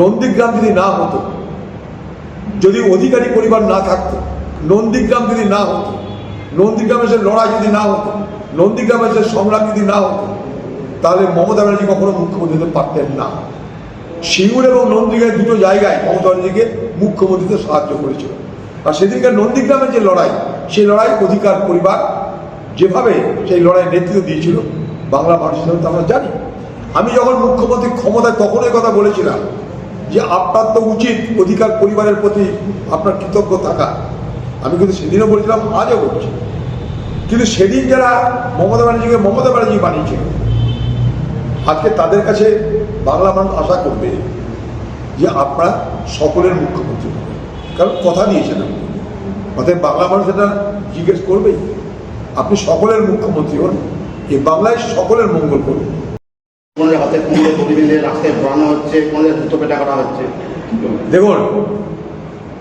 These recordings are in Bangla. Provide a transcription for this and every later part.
নন্দীগ্রাম যদি না হতো, যদি অধিকারী পরিবার না থাকতো, নন্দীগ্রাম যদি না হতো, নন্দীগ্রামের সে লড়াই যদি না হতো, নন্দীগ্রামের সে সংগ্রাম যদি না হতো, তাহলে মমতা ব্যানার্জি কখনো মুখ্যমন্ত্রী হতে পারতেন না। সিঙ্গুর এবং নন্দীগ্রামের দুটো জায়গায় মমতা ব্যানার্জিকে মুখ্যমন্ত্রীতে সাহায্য করেছিল। আর সেদিনকার নন্দীগ্রামের যে লড়াই, সেই লড়াই অধিকার পরিবার যেভাবে সেই লড়াইয়ের নেতৃত্ব দিয়েছিল বাংলা মানুষ হিসেবে আমরা জানি। আমি যখন মুখ্যমন্ত্রী ক্ষমতায় তখন এই কথা বলেছিলাম যে আপনার তো উচিত অধিকার পরিবারের প্রতি আপনার কৃতজ্ঞ থাকা। আমি কিন্তু সেদিনও বলেছিলাম, আজও বলছি। কিন্তু সেদিন যারা মমতা ব্যানার্জিকে মমতা ব্যানার্জি বানিয়েছিল, আজকে তাদের কাছে বাংলা মানুষ আশা করবে যে আপনারা সকলের মুখ্যমন্ত্রী হবেন, কারণ কথা দিয়েছেন আপনি। অতএব বাংলা মানুষ এটা জিজ্ঞেস করবেই, আপনি সকলের মুখ্যমন্ত্রী হন, এই বাংলায় সকলের মঙ্গল করুন। হাতে কুমড়ো দড়ি বেঁধে রাস্তায় ঘোরানো হচ্ছে, দ্রুত পেটা করা হচ্ছে। দেখুন,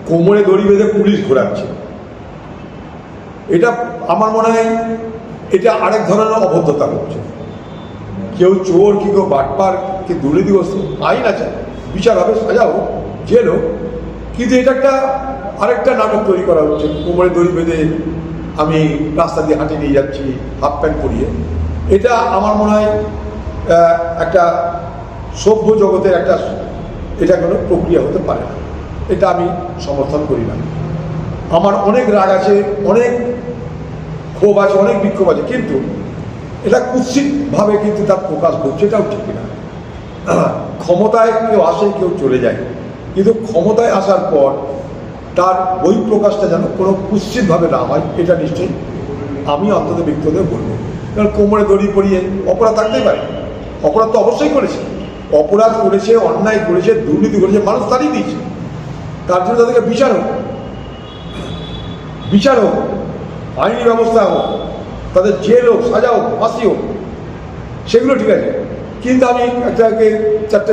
কোমরে দড়ি বেঁধে পুলিশ ঘোরাচ্ছে, এটা আমার মনে হয় এটা আরেক ধরনের অভদ্রতা করছে। কেউ চোর, কি কেউ বাটপার, কি দুর্নীতিগ্রস্ত, আইন আছে, বিচার হবে, সাজা হোক, জেল হোক, কিন্তু এটা একটা আরেকটা নাটক তৈরি করা হচ্ছে। কোমরে দড়ি বেঁধে আমি রাস্তা দিয়ে হাঁটে নিয়ে যাচ্ছি হাফ প্যান্ট পরিয়ে, এটা আমার মনে হয় একটা সভ্য জগতের একটা এটা কোনো প্রক্রিয়া হতে পারে না, এটা আমি সমর্থন করি না। আমার অনেক রাগ আছে, অনেক ক্ষোভ আছে, অনেক বিক্ষোভ আছে, কিন্তু এটা কুৎসিতভাবে কিন্তু তার প্রকাশ করছে, এটাও ঠিক না। ক্ষমতায় কেউ আসে, কেউ চলে যায়, কিন্তু ক্ষমতায় আসার পর তার বহিঃপ্রকাশটা যেন কোনো কুৎসিতভাবে না হয়, এটা নিশ্চয়ই আমি অন্তত ব্যক্তিগত বলবো। কারণ কোমরে দড়ি পরিয়ে অপরাধ থাকতেই পারে, অপরাধ তো অবশ্যই করেছে, অপরাধ করেছে, অন্যায় করেছে, দুর্নীতি করেছে, মানুষ তাড়িয়ে দিয়েছে, তার জন্য তাদেরকে বিচার হোক, বিচার হোক, আইনি ব্যবস্থা হোক, তাদের জেল হোক, সাজা হোক, ফাঁসি হোক, সেগুলো ঠিক আছে। কিন্তু আমি একটাকে চারটে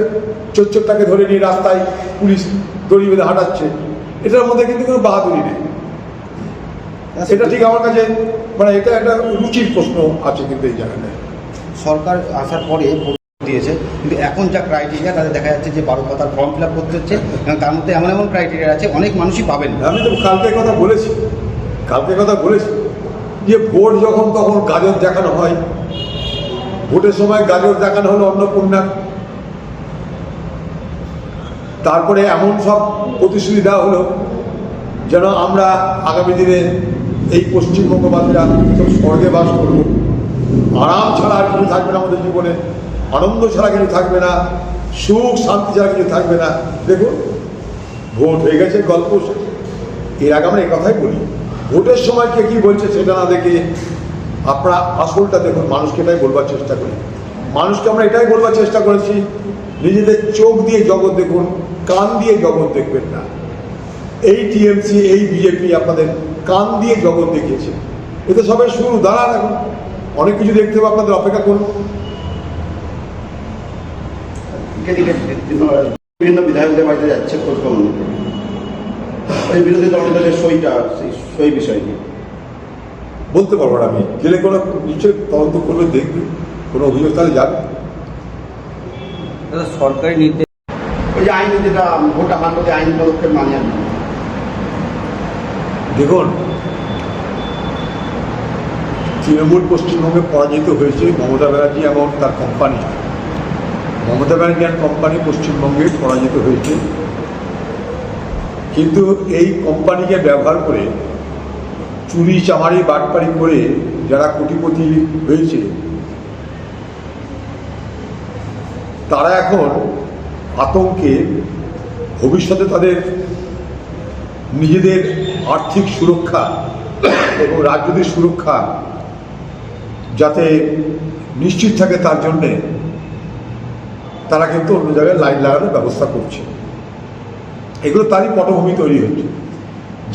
চোরটাকে ধরে নিয়ে রাস্তায় পুলিশ দড়ি বেঁধে হাঁটাচ্ছে, এটার মধ্যে কিন্তু কোনো বাহাদুরি নেই। এটা ঠিক আমার কাছে মানে এটা একটা রুচির প্রশ্ন আছে কিন্তু এই জায়গাটায়। সরকার আসার পরে দিয়েছে, কিন্তু এখন যা ক্রাইটেরিয়া তাদের দেখা যাচ্ছে যে 12 পাতার ফর্ম ফিল আপ করতে হচ্ছে, এবং তার মধ্যে এমন এমন ক্রাইটেরিয়া আছে অনেক মানুষই পাবেন না। আমি তো কালকে কথা বলেছি যে ভোট যখন তখন গাজর দেখানো হয়, ভোটের সময় গাজর দেখানো হলো অন্নপূর্ণা, তারপরে এমন সব প্রতিশ্রুতি দেওয়া হলো যেন আমরা আগামী দিনে এই পশ্চিমবঙ্গবাসীরা সব স্বর্গে বাস করবো, আরাম ছাড়া আর কিছু থাকবে না আমাদের জীবনে, আনন্দ ছাড়া কিছু থাকবে না, সুখ শান্তি ছাড়া কিছু থাকবে না। দেখুন, ভোট হয়ে গেছে, গল্প শেষ। এর আগে আমরা এই কথাই বলি, ভোটের সময় কে কী বলছে সেটা না দেখে আপনারা আসলটা দেখুন। মানুষকে এটাই বলবার চেষ্টা করি, মানুষকে আমরা এটাই বলবার চেষ্টা করেছি, নিজেদের চোখ দিয়ে জগৎ দেখুন, কান দিয়ে জগৎ দেখবেন না। এই টিএমসি, এই বিজেপি আপনাদের কান দিয়ে জগৎ দেখিয়েছে, এতে সবাই শুরু। দাঁড়ান, এখন অনেক কিছু দেখতে হবে, আপনাদের অপেক্ষা করুন। বিভিন্ন বিধায়কদের বাড়িতে যাচ্ছে খোঁজ খবর নিতে, ওই বিরোধী দলের সই বিষয় নিয়ে বলতে পারবো না আমি, গেলে কোনো নিশ্চয়ই তদন্ত করবে, দেখবে, কোনো অভিযোগ তাহলে যাবে। সরকারি নির্দেশ, ওই যে আইন যেটা ভোট হারানোতে আইন পদক্ষেপ মানেন। দেখুন, তৃণমূল পশ্চিমবঙ্গে পরাজিত হয়েছে মমতা ব্যানার্জি এবং তার কোম্পানি। মমতা ব্যানার্জি আর কোম্পানি পশ্চিমবঙ্গে পরাজিত হয়েছে, কিন্তু এই কোম্পানিকে ব্যবহার করে চুরি চামারি বাটপারি করে যারা কোটিপতি হয়েছে তারা এখন আতঙ্কে ভবিষ্যতে তাদের নিজেদের আর্থিক সুরক্ষা এবং রাজনৈতিক সুরক্ষা যাতে নিশ্চিত থাকে তার জন্যে তারা কিন্তু অন্য জায়গায় লাইন লাগানোর ব্যবস্থা করছে। এগুলো তারই পটভূমি তৈরি হচ্ছে।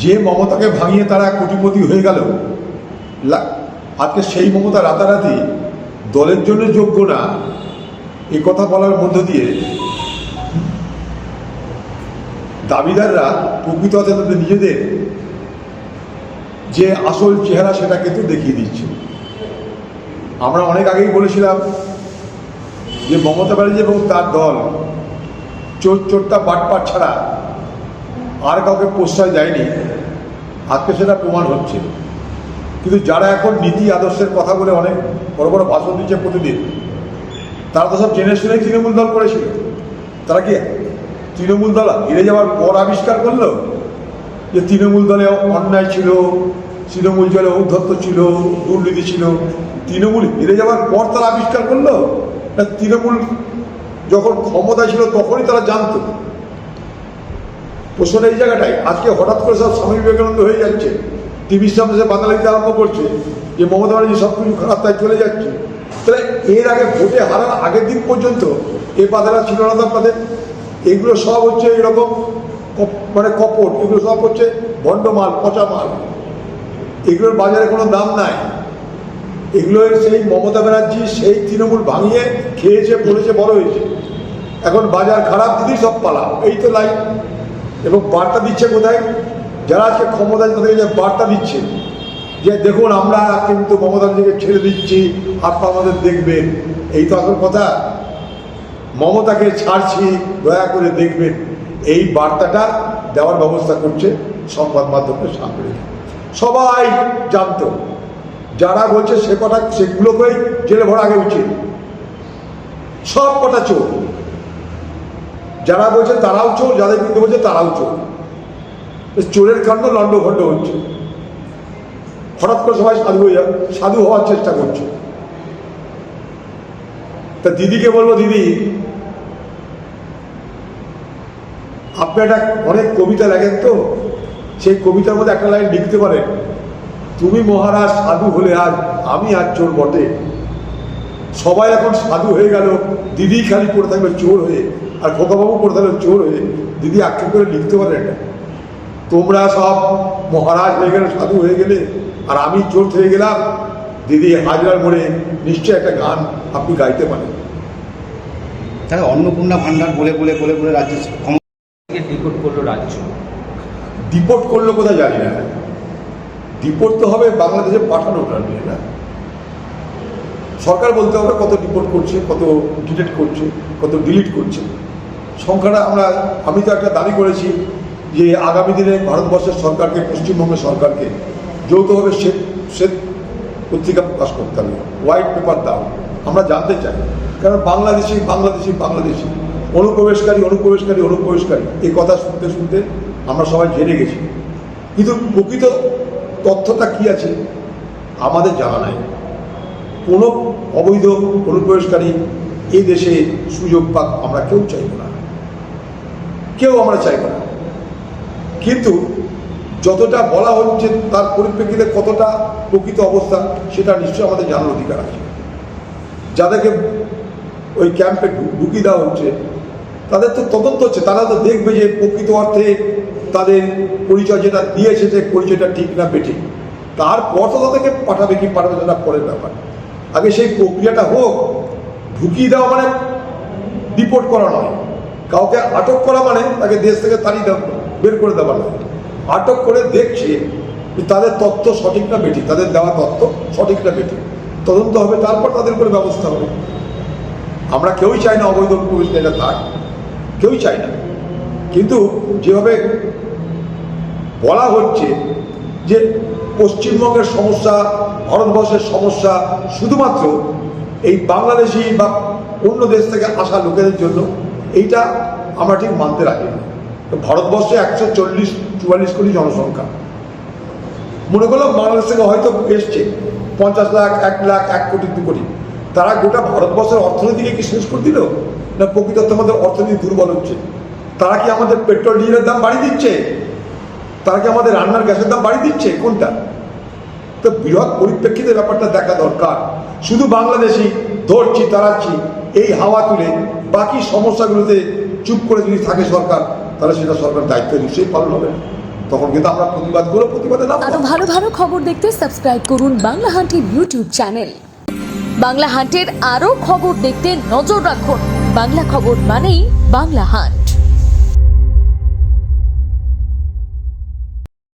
যে মমতাকে ভাঙিয়ে তারা কোটিপতি হয়ে গেল, আজকে সেই মমতা রাতারাতি দলের জন্য যোগ্য না এই কথা বলার মধ্য দিয়ে দাবিদাররা প্রকৃত অর্থে তাদের নিজেদের যে আসল চেহারা সেটা কিন্তু দেখিয়ে দিচ্ছে। আমরা অনেক আগেই বলেছিলাম যে মমতা ব্যানার্জি এবং তার দল চোরটা বাটপার ছাড়া আর কাউকে প্রশ্রয় দেয়নি, আজকে সেটা প্রমাণ হচ্ছে। কিন্তু যারা এখন নীতি আদর্শের কথা বলে অনেক বড় বড় ভাষণ দিচ্ছে প্রতিদিন, তারা তো সব জেনে শুনেই তৃণমূল দল করেছিল। তারা কি তৃণমূল দল হেরে যাওয়ার পর আবিষ্কার করলো যে তৃণমূল দলে অন্যায় ছিল, তৃণমূল দলে ঔদ্ধত্য ছিল, দুর্নীতি ছিল? তৃণমূল হেরে যাওয়ার পর তারা আবিষ্কার করলো না তৃণমূল যখন ক্ষমতা ছিল তখনই তারা জানতো? প্রশ্ন এই জায়গাটাই। আজকে হঠাৎ করে সব স্বামী বিবেকানন্দ হয়ে যাচ্ছে, টিভির সামনে সে বাধা দিতে আরম্ভ করছে যে মমতা ব্যানার্জি সব কিছু খারাপ তাই চলে যাচ্ছে। তাহলে এর আগে ভোটে হারার আগের দিন পর্যন্ত এ বাধাটা ছিল না আপনাদের? এগুলো সব হচ্ছে এরকম মানে কপট, এগুলো সব হচ্ছে ভণ্ড মাল, পচা মাল। এগুলোর বাজারে কোনো দাম নাই। এগুলো সেই মমতা ব্যানার্জি সেই তৃণমূল ভাঙিয়ে খেয়েছে, পড়েছে, বড় হয়েছে। এখন বাজার খারাপ, দিদি সব পালাও, এই তো লাইন। এবং বার্তা দিচ্ছে কোথায়? যারা আজকে ক্ষমতায় তাদেরকে যে বার্তা দিচ্ছে যে দেখুন আমরা কিন্তু মমতা ব্যানার্জিকে ছেড়ে দিচ্ছি, আপনারা আমাদের দেখবেন, এই তো আসল কথা। মমতাকে ছাড়ছি, দয়া করে দেখবেন, এই বার্তাটা দেওয়ার ব্যবস্থা করছে সংবাদ মাধ্যমের সামনে। সবাই জানতো, যারা বলছে সে কথা সেগুলোকেই জেলে ভরা আগে উচিত। সব কটা চোর, যারা বলছে তারাও চোর, যাদের বিরুদ্ধে বলছে তারাও চোর। চোরের কাণ্ড লণ্ডভণ্ড হচ্ছে। হঠাৎ করে সবাই সাধু হওয়ার চেষ্টা করছে। তা দিদিকে বলবো, দিদি আপনি একটা অনেক কবিতা লেখেন তো, সেই কবিতার মধ্যে একটা লাইন লিখতে পারেন, তুমি মহারাজ সাধু হলে আজ আমি আজ চোর বটে। সবাই এখন সাধু হয়ে গেল, দিদি খালি পড়ে থাকবে চোর হয়ে, আর খোকাবাবু পড়ে থাকবে চোর হয়ে। দিদি আক্ষেপ করে লিখতে পারেন এটা, তোমরা সব মহারাজ হয়ে গেলে, সাধু হয়ে গেলে, আর আমি চোর হয়ে গেলাম। দিদি হাজরার মোড়ে নিশ্চয়ই একটা গান আপনি গাইতে পারেন। তাহলে অন্নপূর্ণা ভান্ডার বলে বলে বলে বলে রাজ্য ডিপোর্ট করলো রাজ্য। ডিপোর্ট করলো কোথায় জানি না। ডিপোর্ট তো হবে বাংলাদেশে পাঠানোটা নিয়ে না, সরকার বলতে হবে কত ডিপোর্ট করছে, কত ডিলিট করছে, কত ডিলিট করছে। সংখ্যাটা আমি তো একটা দাবি করেছি যে আগামী দিনে ভারতবর্ষের সরকারকে, পশ্চিমবঙ্গের সরকারকে যৌথভাবে শ্বেত পত্রিকা প্রকাশ করতে হবে, হোয়াইট পেপার দাও। আমরা জানতে চাই, কারণ বাংলাদেশি বাংলাদেশি বাংলাদেশি, অনুপ্রবেশকারী অনুপ্রবেশকারী অনুপ্রবেশকারী, এই কথা শুনতে শুনতে আমরা সবাই জেনে গেছি। কিন্তু প্রকৃত তথ্যটা কি আছে আমাদের জানা নাই। কোনো অবৈধ অনুপ্রবেশকারী এই দেশে সুযোগ পাক আমরা কেউ চাইব না, কেউ আমরা চাইব না। কিন্তু যতটা বলা হচ্ছে তার পরিপ্রেক্ষিতে কতটা প্রকৃত অবস্থা সেটা নিশ্চয়ই আমাদের জানার অধিকার আছে। যাদেরকে ওই ক্যাম্পে ঢুকিয়ে দেওয়া হচ্ছে তাদের তো তদন্ত হচ্ছে, তারা তো দেখবে যে প্রকৃত অর্থে তাদের পরিচয় যেটা দিয়েছে যে পরিচয়টা ঠিক না বেঠিক। তারপর তো তাদেরকে পাঠাবে কি পাঠাবে সেটা পরের ব্যাপার। আগে সেই প্রক্রিয়াটা হোক। ঢুকিয়ে দেওয়া মানে ডিপোর্ট করা নয়, কাউকে আটক করা মানে তাকে দেশ থেকে তাড়িয়ে দেওয়া, বের করে দেওয়া নয়। আটক করে দেখছে তাদের তথ্য সঠিক না বেঠিক, তাদের দেওয়া তথ্য সঠিক না বেঠিক, তদন্ত হবে, তারপর তাদের উপরে ব্যবস্থা হবে। আমরা কেউই চাই না অবৈধ অনুপ্রবেশকারীরা থাক, কেউই চাই না। কিন্তু যেভাবে বলা হচ্ছে যে পশ্চিমবঙ্গের সমস্যা, ভারতবর্ষের সমস্যা শুধুমাত্র এই বাংলাদেশি বা অন্য দেশ থেকে আসা লোকেদের জন্য, এইটা আমরা ঠিক মানতে রাখি না। ভারতবর্ষে 144 কোটি জনসংখ্যা, মনে করলাম বাংলাদেশ থেকে হয়তো এসছে 50 লাখ, 1 লাখ, 1 কোটি, 2 কোটি। তারা গোটা ভারতবর্ষের অর্থনীতিকে কি শেষ করে দিল? না প্রকৃত আমাদের অর্থনীতি দুর্বল হচ্ছে। তারা কি আমাদের পেট্রোল ডিজেলের দাম বাড়িয়ে দিচ্ছে? তারা কি আমাদের রান্নার গ্যাসের দাম বাড়িয়ে দিচ্ছে? কোনটা? তো বৃহৎ পরিপ্রেক্ষিতে ব্যাপারটা দেখা দরকার। শুধু বাংলাদেশি ধরছি তাড়াচ্ছি এই হাওয়া তুলে বাকি সমস্যাগুলোতে চুপ করে যদি থাকে সরকার, তাহলে সেটা সরকার দায়িত্ব নিশ্চয়ই পালন হবে। তখন কিন্তু আমরা প্রতিবাদ করে প্রতিবাদে নাম। আরো ভালো ভালো খবর দেখতে সাবস্ক্রাইব করুন বাংলা হান্টের ইউটিউব চ্যানেল। বাংলা হান্টের আরো খবর দেখতে নজর রাখুন। বাংলা খবর মানেই বাংলা হান্ট।